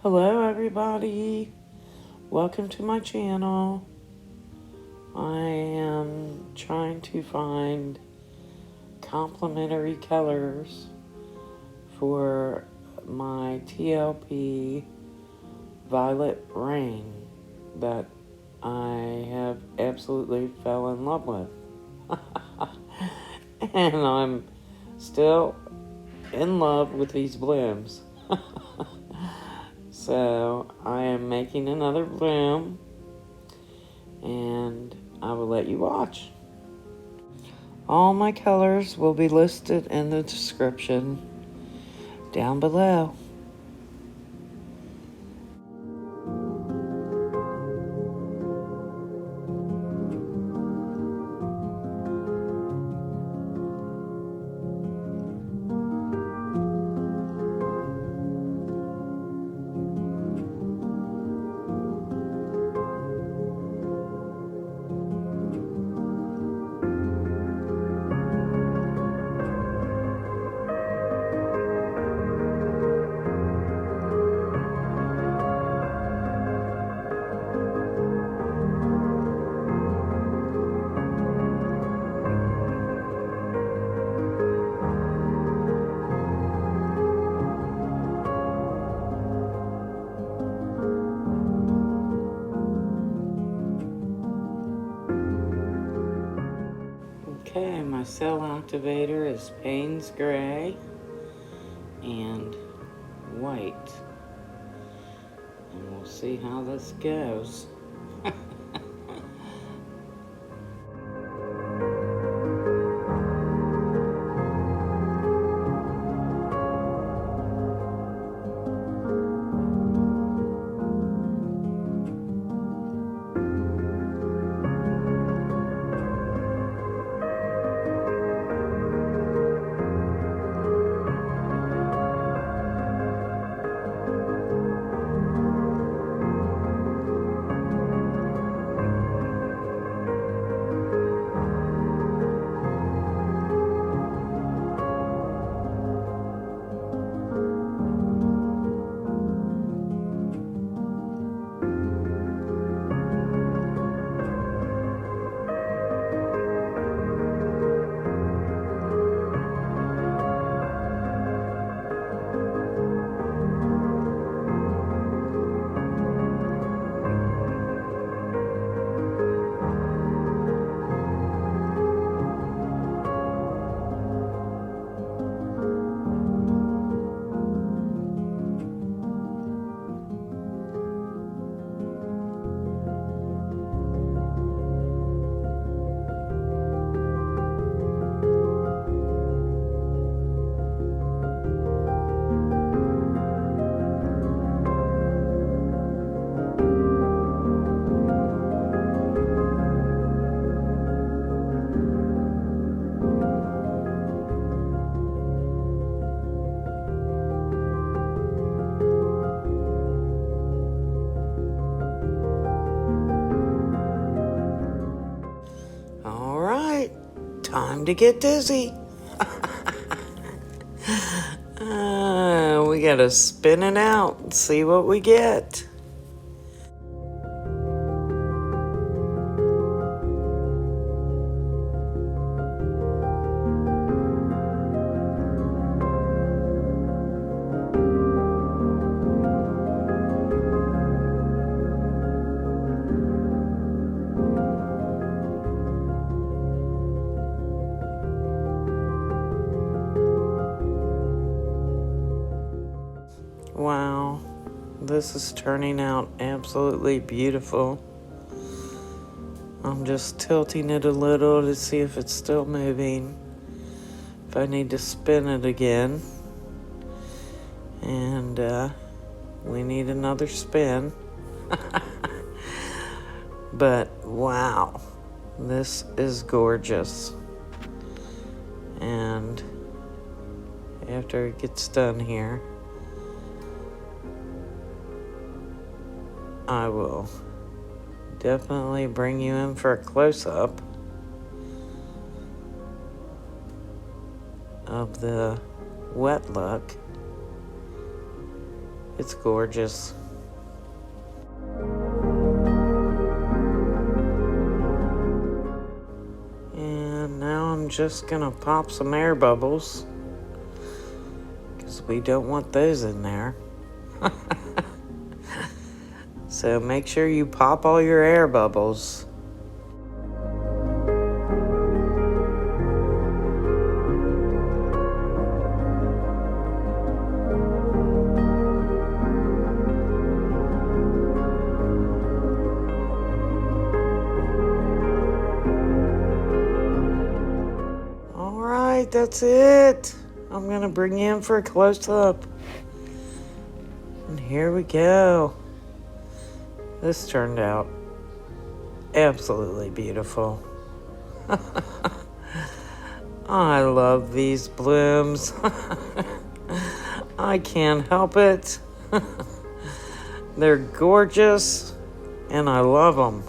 Hello everybody, welcome to my channel. I am trying to find complementary colors for my TLP Violet Rain that I have absolutely fell in love with. And I'm still in love with these blooms. So I am making another bloom and I will let you watch. All my colors will be listed in the description down below. Okay, my cell activator is Payne's gray and white. And we'll see how this goes. All right, time to get dizzy. We gotta spin it out and see what we get. Wow, this is turning out absolutely beautiful. I'm just tilting it a little to see if it's still moving. If I need to spin it again. And we need another spin. But wow, this is gorgeous. And after it gets done here, I will definitely bring you in for a close-up of the wet look. It's gorgeous. And now I'm just gonna pop some air bubbles, because we don't want those in there. So make sure you pop all your air bubbles. All right, that's it. I'm gonna bring you in for a close-up. And here we go. This turned out absolutely beautiful. I love these blooms. I can't help it. They're gorgeous, and I love them.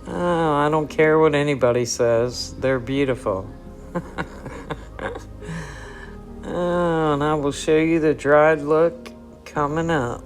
Oh, I don't care what anybody says. They're beautiful. Oh, and I will show you the dried look coming up.